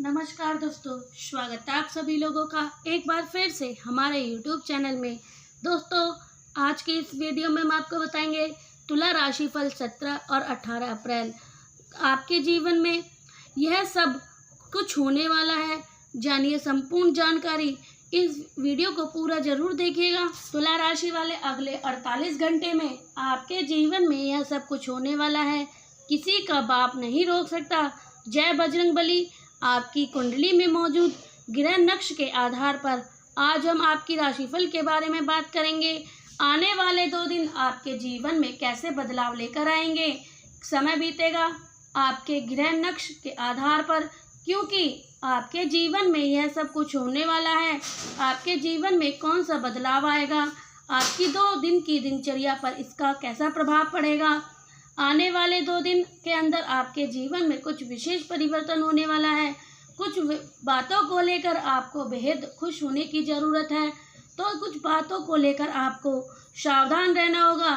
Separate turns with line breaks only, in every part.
नमस्कार दोस्तों, स्वागत है आप सभी लोगों का एक बार फिर से हमारे YouTube चैनल में। दोस्तों, आज की इस वीडियो में हम आपको बताएंगे तुला राशिफल 17 और 18 अप्रैल आपके जीवन में यह सब कुछ होने वाला है। जानिए संपूर्ण जानकारी, इस वीडियो को पूरा जरूर देखिएगा। तुला राशि वाले अगले 48 घंटे में आपके जीवन में यह सब कुछ होने वाला है, किसी का बाप नहीं रोक सकता। जय बजरंगबली। आपकी कुंडली में मौजूद ग्रह नक्श के आधार पर आज हम आपकी राशिफल के बारे में बात करेंगे। आने वाले 2 दिन आपके जीवन में कैसे बदलाव लेकर आएंगे, समय बीतेगा आपके ग्रह नक्श के आधार पर, क्योंकि आपके जीवन में यह सब कुछ होने वाला है। आपके जीवन में कौन सा बदलाव आएगा, आपकी 2 दिन की दिनचर्या पर इसका कैसा प्रभाव पड़ेगा। आने वाले 2 दिन के अंदर आपके जीवन में कुछ विशेष परिवर्तन होने वाला है। कुछ बातों को लेकर आपको बेहद खुश होने की ज़रूरत है, तो कुछ बातों को लेकर आपको सावधान रहना होगा।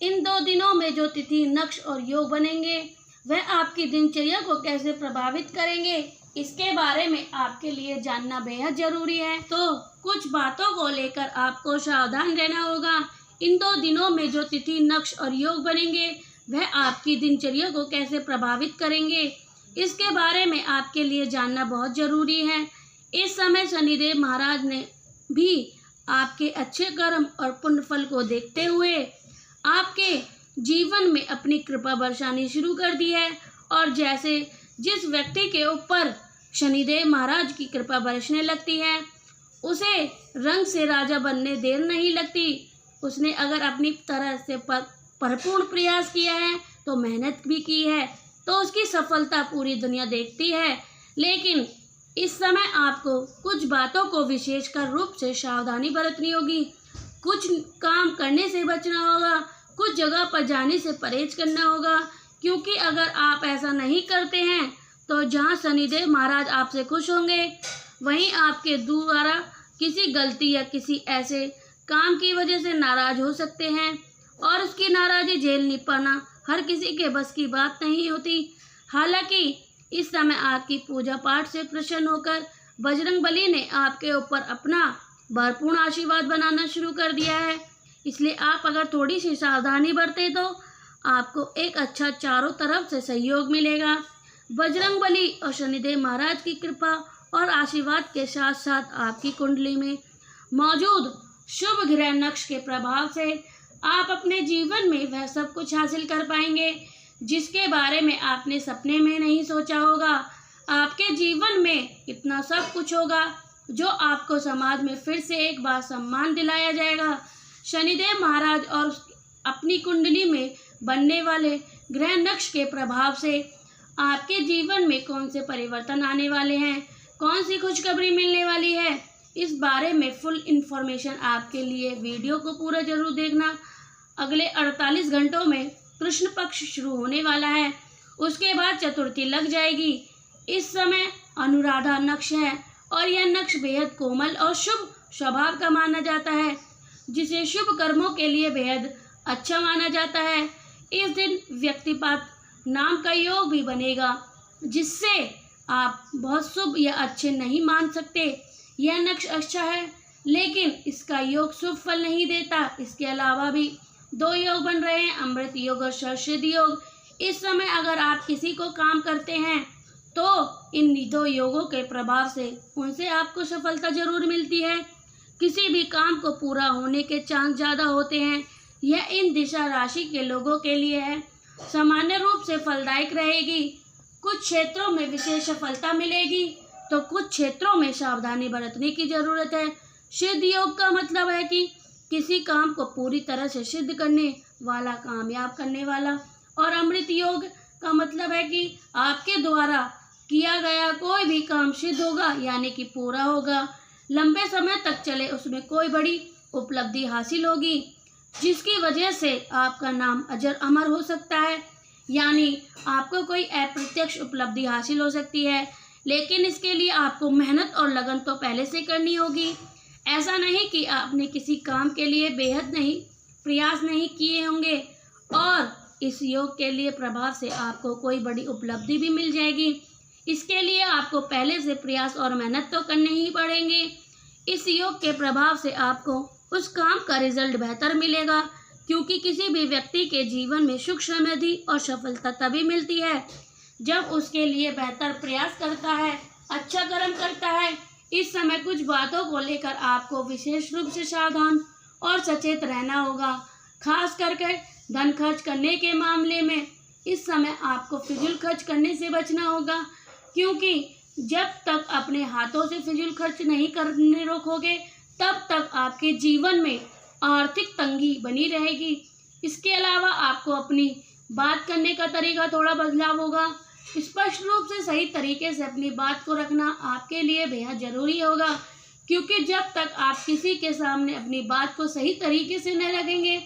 इन 2 दिनों में जो तिथि, नक्श और योग बनेंगे वह आपकी दिनचर्या को कैसे प्रभावित करेंगे, इसके बारे में आपके लिए जानना बेहद ज़रूरी है। तो कुछ बातों को लेकर आपको सावधान रहना होगा। इन 2 दिनों में जो तिथि, नक्श और योग बनेंगे वह आपकी दिनचर्या को कैसे प्रभावित करेंगे, इसके बारे में आपके लिए जानना बहुत ज़रूरी है। इस समय शनिदेव महाराज ने भी आपके अच्छे कर्म और पुण्य फल को देखते हुए आपके जीवन में अपनी कृपा बरसानी शुरू कर दी है। और जैसे जिस व्यक्ति के ऊपर शनिदेव महाराज की कृपा बरसने लगती है, उसे रंग से राजा बनने देर नहीं लगती। उसने अगर अपनी तरह से भरपूर प्रयास किया है, तो मेहनत भी की है, तो उसकी सफलता पूरी दुनिया देखती है। लेकिन इस समय आपको कुछ बातों को विशेषकर रूप से सावधानी बरतनी होगी। कुछ काम करने से बचना होगा, कुछ जगह पर जाने से परहेज करना होगा, क्योंकि अगर आप ऐसा नहीं करते हैं तो जहां शनिदेव महाराज आपसे खुश होंगे, वहीं आपके द्वारा किसी गलती या किसी ऐसे काम की वजह से नाराज हो सकते हैं, और उसकी नाराज़ी झेल नहीं पाना हर किसी के बस की बात नहीं होती। हालांकि इस समय आपकी पूजा पाठ से प्रसन्न होकर बजरंगबली ने आपके ऊपर अपना भरपूर आशीर्वाद बनाना शुरू कर दिया है। इसलिए आप अगर थोड़ी सी सावधानी बरतें तो आपको एक अच्छा चारों तरफ से सहयोग मिलेगा। बजरंगबली और शनिदेव महाराज की कृपा और आशीर्वाद के साथ साथ आपकी कुंडली में मौजूद शुभ ग्रह नक्श के प्रभाव से आप अपने जीवन में वह सब कुछ हासिल कर पाएंगे जिसके बारे में आपने सपने में नहीं सोचा होगा। आपके जीवन में इतना सब कुछ होगा जो आपको समाज में फिर से एक बार सम्मान दिलाया जाएगा। शनिदेव महाराज और अपनी कुंडली में बनने वाले ग्रह नक्श के प्रभाव से आपके जीवन में कौन से परिवर्तन आने वाले हैं, कौन सी खुशखबरी मिलने वाली है, इस बारे में फुल इन्फॉर्मेशन आपके लिए वीडियो को पूरा जरूर देखना। अगले 48 घंटों में कृष्ण पक्ष शुरू होने वाला है, उसके बाद चतुर्थी लग जाएगी। इस समय अनुराधा नक्श है और यह नक्श बेहद कोमल और शुभ स्वभाव का माना जाता है, जिसे शुभ कर्मों के लिए बेहद अच्छा माना जाता है। इस दिन व्यक्तिपात नाम का योग भी बनेगा, जिससे आप बहुत शुभ या अच्छे नहीं मान सकते। यह नक्श अच्छा है, लेकिन इसका योग शुभ फल नहीं देता। इसके अलावा भी 2 योग बन रहे हैं, अमृत योग और शरसिद्ध योग। इस समय अगर आप किसी को काम करते हैं तो इन 2 योगों के प्रभाव से उनसे आपको सफलता जरूर मिलती है। किसी भी काम को पूरा होने के चांस ज़्यादा होते हैं। यह इन दिशा राशि के लोगों के लिए है, सामान्य रूप से फलदायक रहेगी। कुछ क्षेत्रों में विशेष सफलता मिलेगी तो कुछ क्षेत्रों में सावधानी बरतने की ज़रूरत है। सिद्ध योग का मतलब है कि किसी काम को पूरी तरह से सिद्ध करने वाला, कामयाब करने वाला। और अमृत योग का मतलब है कि आपके द्वारा किया गया कोई भी काम सिद्ध होगा, यानी कि पूरा होगा, लंबे समय तक चले, उसमें कोई बड़ी उपलब्धि हासिल होगी, जिसकी वजह से आपका नाम अजर अमर हो सकता है। यानी आपको कोई अप्रत्यक्ष उपलब्धि हासिल हो सकती है, लेकिन इसके लिए आपको मेहनत और लगन तो पहले से करनी होगी। ऐसा नहीं कि आपने किसी काम के लिए बेहद नहीं प्रयास नहीं किए होंगे और इस योग के लिए प्रभाव से आपको कोई बड़ी उपलब्धि भी मिल जाएगी। इसके लिए आपको पहले से प्रयास और मेहनत तो करने ही पड़ेंगे। इस योग के प्रभाव से आपको उस काम का रिजल्ट बेहतर मिलेगा, क्योंकि किसी भी व्यक्ति के जीवन में सुख समृद्धि और सफलता तभी मिलती है जब उसके लिए बेहतर प्रयास करता है, अच्छा कर्म करता है। इस समय कुछ बातों को लेकर आपको विशेष रूप से सावधान और सचेत रहना होगा। खास करके धन खर्च करने के मामले में इस समय आपको फिजूल खर्च करने से बचना होगा, क्योंकि जब तक अपने हाथों से फिजूल खर्च नहीं करने रोकोगे तब तक आपके जीवन में आर्थिक तंगी बनी रहेगी। इसके अलावा आपको अपनी बात करने का तरीका थोड़ा बदलाव होगा। स्पष्ट रूप से सही तरीके से अपनी बात को रखना आपके लिए बेहद जरूरी होगा, क्योंकि जब तक आप किसी के सामने अपनी बात को सही तरीके से नहीं रखेंगे,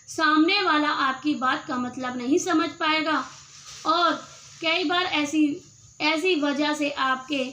सामने वाला आपकी बात का मतलब नहीं समझ पाएगा और कई बार ऐसी वजह से आपके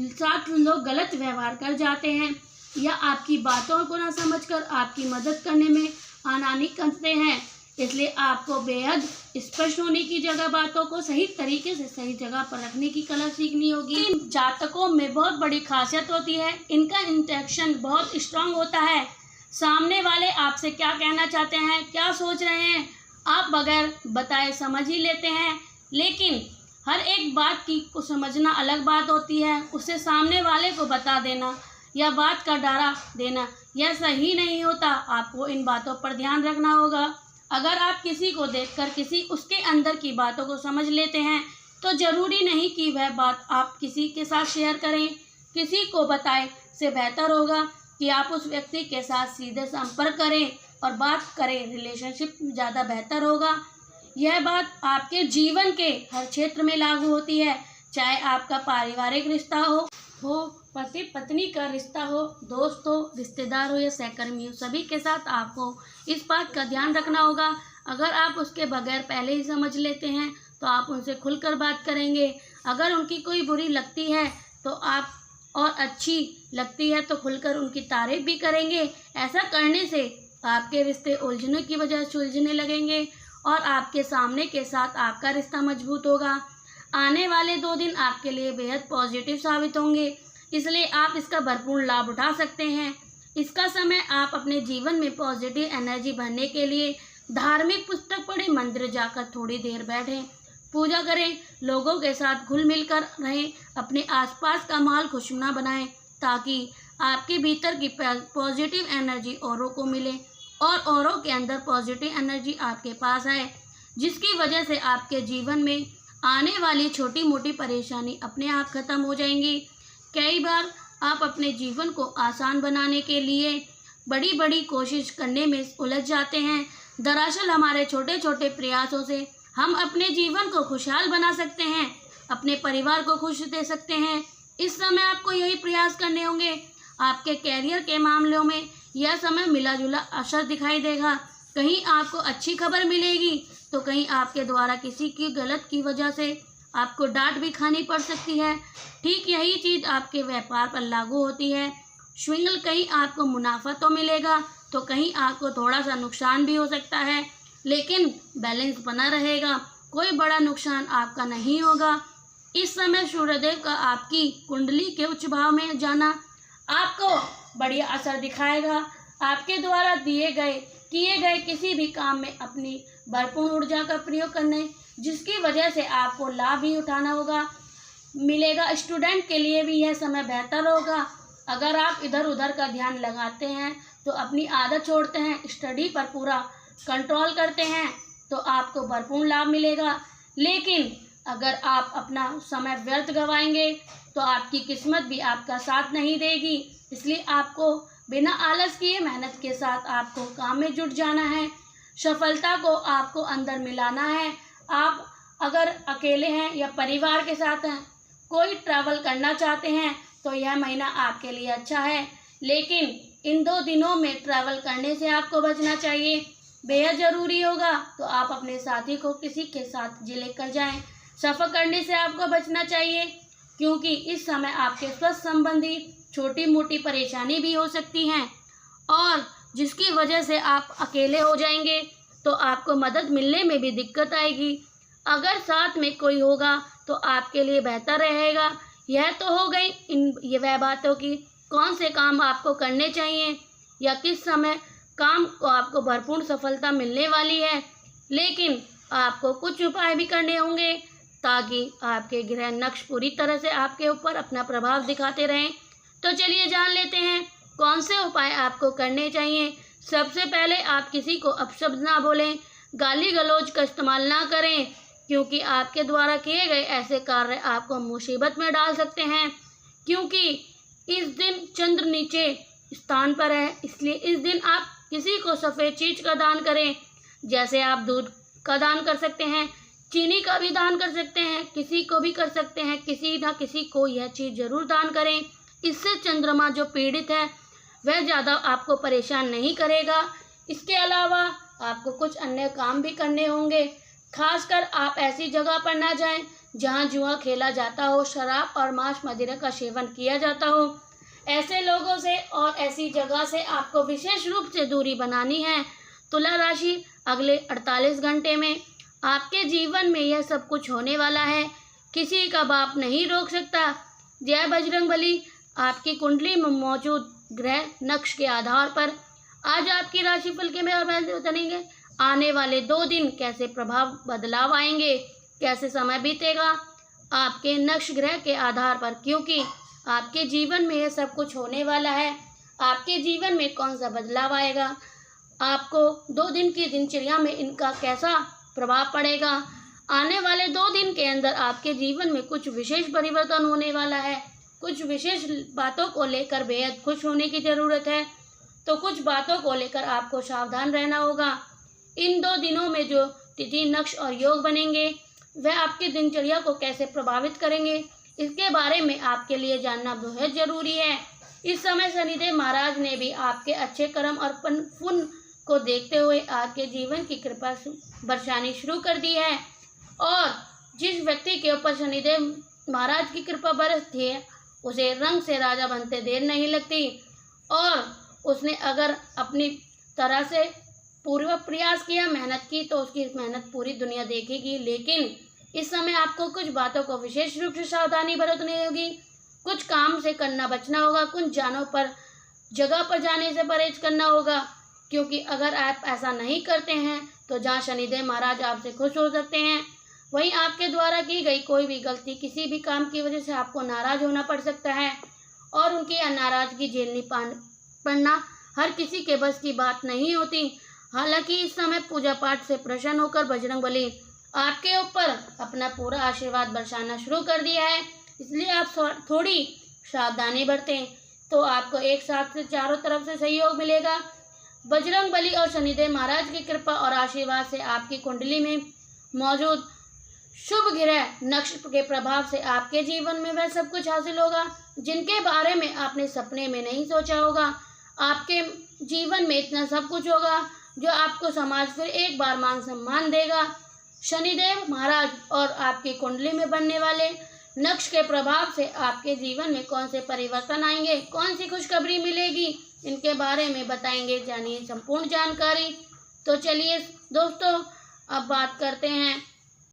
साथ लोग गलत व्यवहार कर जाते हैं या आपकी बातों को ना समझकर आपकी मदद करने में आनाकानी करते हैं। इसलिए आपको बेहद स्पष्ट होने की जगह बातों को सही तरीके से सही जगह पर रखने की कला सीखनी होगी। इन जातकों में बहुत बड़ी खासियत होती है, इनका इंटेंशन बहुत स्ट्रांग होता है। सामने वाले आपसे क्या कहना चाहते हैं, क्या सोच रहे हैं, आप बगैर बताए समझ ही लेते हैं। लेकिन हर एक बात को समझना अलग बात होती है, उसे सामने वाले को बता देना या बात का डरा देना यह सही नहीं होता। आपको इन बातों पर ध्यान रखना होगा। अगर आप किसी को देखकर उसके अंदर की बातों को समझ लेते हैं तो ज़रूरी नहीं कि वह बात आप किसी के साथ शेयर करें। किसी को बताएं से बेहतर होगा कि आप उस व्यक्ति के साथ सीधे संपर्क करें और बात करें। रिलेशनशिप ज़्यादा बेहतर होगा। यह बात आपके जीवन के हर क्षेत्र में लागू होती है, चाहे आपका पारिवारिक रिश्ता हो पति पत्नी का रिश्ता हो, दोस्त हो, रिश्तेदार हो या सहकर्मी हो, सभी के साथ आपको इस बात का ध्यान रखना होगा। अगर आप उसके बगैर पहले ही समझ लेते हैं तो आप उनसे खुलकर बात करेंगे। अगर उनकी कोई बुरी लगती है तो आप और अच्छी लगती है तो खुलकर उनकी तारीफ भी करेंगे। ऐसा करने से आपके रिश्ते उलझने की बजाय सुलझने लगेंगे और आपके सामने के साथ आपका रिश्ता मजबूत होगा। आने वाले 2 दिन आपके लिए बेहद पॉजिटिव साबित होंगे, इसलिए आप इसका भरपूर लाभ उठा सकते हैं। इसका समय आप अपने जीवन में पॉजिटिव एनर्जी भरने के लिए धार्मिक पुस्तक पढ़ें, मंदिर जाकर थोड़ी देर बैठें, पूजा करें, लोगों के साथ घुल मिलकर रहें, अपने आसपास का माहौल खुशनुमा बनाएं ताकि आपके भीतर की पॉजिटिव एनर्जी औरों को मिले और औरों के अंदर पॉजिटिव एनर्जी आपके पास आए, जिसकी वजह से आपके जीवन में आने वाली छोटी मोटी परेशानी अपने आप खत्म हो जाएंगी। कई बार आप अपने जीवन को आसान बनाने के लिए बड़ी बड़ी कोशिश करने में उलझ जाते हैं। दरअसल हमारे छोटे छोटे प्रयासों से हम अपने जीवन को खुशहाल बना सकते हैं, अपने परिवार को खुश दे सकते हैं। इस समय आपको यही प्रयास करने होंगे। आपके कैरियर के मामलों में यह समय मिला जुला असर दिखाई देगा। कहीं आपको अच्छी खबर मिलेगी तो कहीं आपके द्वारा किसी की गलत की वजह से आपको डांट भी खानी पड़ सकती है। ठीक यही चीज़ आपके व्यापार पर लागू होती है। स्विंगल कहीं आपको मुनाफा तो मिलेगा तो कहीं आपको थोड़ा सा नुकसान भी हो सकता है, लेकिन बैलेंस बना रहेगा, कोई बड़ा नुकसान आपका नहीं होगा। इस समय सूर्यदेव का आपकी कुंडली के उच्च भाव में जाना आपको बढ़िया असर दिखाएगा। आपके द्वारा किए गए किसी भी काम में अपनी भरपूर ऊर्जा का प्रयोग करने, जिसकी वजह से आपको लाभ ही उठाना मिलेगा। स्टूडेंट के लिए भी यह समय बेहतर होगा। अगर आप इधर उधर का ध्यान लगाते हैं तो अपनी आदत छोड़ते हैं, स्टडी पर पूरा कंट्रोल करते हैं तो आपको भरपूर लाभ मिलेगा। लेकिन अगर आप अपना समय व्यर्थ गवाएंगे तो आपकी किस्मत भी आपका साथ नहीं देगी। इसलिए आपको बिना आलस किए मेहनत के साथ आपको काम में जुट जाना है। सफलता को आपको अंदर मिलाना है। आप अगर अकेले हैं या परिवार के साथ हैं, कोई ट्रैवल करना चाहते हैं तो यह महीना आपके लिए अच्छा है, लेकिन इन 2 दिनों में ट्रैवल करने से आपको बचना चाहिए। बेहद ज़रूरी होगा तो आप अपने साथी को किसी के साथ लेकर जाएं। सफ़र करने से आपको बचना चाहिए, क्योंकि इस समय आपके स्वास्थ्य संबंधी छोटी मोटी परेशानी भी हो सकती हैं और जिसकी वजह से आप अकेले हो जाएंगे तो आपको मदद मिलने में भी दिक्कत आएगी। अगर साथ में कोई होगा तो आपके लिए बेहतर रहेगा। यह तो हो गई ये वह बातों की कौन से काम आपको करने चाहिए या किस समय काम को आपको भरपूर सफलता मिलने वाली है। लेकिन आपको कुछ उपाय भी करने होंगे ताकि आपके ग्रह नक्श पूरी तरह से आपके ऊपर अपना प्रभाव दिखाते रहें। तो चलिए जान लेते हैं कौन से उपाय आपको करने चाहिए। सबसे पहले आप किसी को अपशब्द ना बोलें, गाली गलौज का इस्तेमाल ना करें, क्योंकि आपके द्वारा किए गए ऐसे कार्य आपको मुसीबत में डाल सकते हैं। क्योंकि इस दिन चंद्र नीचे स्थान पर है, इसलिए इस दिन आप किसी को सफ़ेद चीज़ का दान करें। जैसे आप दूध का दान कर सकते हैं, चीनी का भी दान कर सकते हैं, किसी को भी कर सकते हैं। किसी ना किसी को यह चीज़ ज़रूर दान करें। इससे चंद्रमा जो पीड़ित है वह ज़्यादा आपको परेशान नहीं करेगा। इसके अलावा आपको कुछ अन्य काम भी करने होंगे। खासकर आप ऐसी जगह पर ना जाएं जहां जुआ खेला जाता हो, शराब और मांस मदिरा का सेवन किया जाता हो। ऐसे लोगों से और ऐसी जगह से आपको विशेष रूप से दूरी बनानी है। तुला राशि, अगले 48 घंटे में आपके जीवन में यह सब कुछ होने वाला है। किसी का बाप नहीं रोक सकता। जय बजरंगबली। आपकी कुंडली में मौजूद ग्रह नक्श के आधार पर आज आपकी राशिफल के में और बताएंगे आने वाले 2 दिन कैसे प्रभाव बदलाव आएंगे, कैसे समय बीतेगा आपके नक्श ग्रह के आधार पर, क्योंकि आपके जीवन में यह सब कुछ होने वाला है। आपके जीवन में कौन सा बदलाव आएगा, आपको 2 दिन की दिनचर्या में इनका कैसा प्रभाव पड़ेगा। आने वाले 2 दिन के अंदर आपके जीवन में कुछ विशेष परिवर्तन होने वाला है। कुछ विशेष बातों को लेकर बेहद खुश होने की ज़रूरत है, तो कुछ बातों को लेकर आपको सावधान रहना होगा। इन 2 दिनों में जो तिथि नक्श और योग बनेंगे वह आपकी दिनचर्या को कैसे प्रभावित करेंगे, इसके बारे में आपके लिए जानना बेहद ज़रूरी है। इस समय शनिदेव महाराज ने भी आपके अच्छे कर्म और पुण्य को देखते हुए आपके जीवन की कृपा बरसानी शुरू कर दी है। और जिस व्यक्ति के ऊपर शनिदेव महाराज की कृपा बरसती है उसे रंग से राजा बनते देर नहीं लगती, और उसने अगर अपनी तरह से पूरा प्रयास किया, मेहनत की, तो उसकी मेहनत पूरी दुनिया देखेगी। लेकिन इस समय आपको कुछ बातों को विशेष रूप से सावधानी बरतनी होगी। कुछ काम से करना बचना होगा, कुछ जानों पर जगह पर जाने से परहेज करना होगा, क्योंकि अगर आप ऐसा नहीं करते हैं तो जहाँ शनिदेव महाराज आपसे खुश हो सकते हैं, वहीं आपके द्वारा की गई कोई भी गलती, किसी भी काम की वजह से आपको नाराज होना पड़ सकता है, और उनकी नाराजगी झेलनी पड़ना हर किसी के बस की बात नहीं होती। हालांकि इस समय पूजा पाठ से प्रसन्न होकर बजरंगबली आपके ऊपर अपना पूरा आशीर्वाद बरसाना शुरू कर दिया है, इसलिए आप थोड़ी सावधानी बरतें तो आपको एक साथ से चारों तरफ से सहयोग मिलेगा। बजरंगबली और शनिदेव महाराज की कृपा और आशीर्वाद से आपकी कुंडली में मौजूद शुभ ग्रह नक्षत्र के प्रभाव से आपके जीवन में वह सब कुछ हासिल होगा जिनके बारे में आपने सपने में नहीं सोचा होगा। आपके जीवन में इतना सब कुछ होगा जो आपको समाज फिर एक बार मान सम्मान देगा। शनिदेव महाराज और आपकी कुंडली में बनने वाले नक्श के प्रभाव से आपके जीवन में कौन से परिवर्तन आएंगे, कौन सी खुशखबरी मिलेगी, इनके बारे में बताएंगे। जानिए संपूर्ण जानकारी। तो चलिए दोस्तों अब बात करते हैं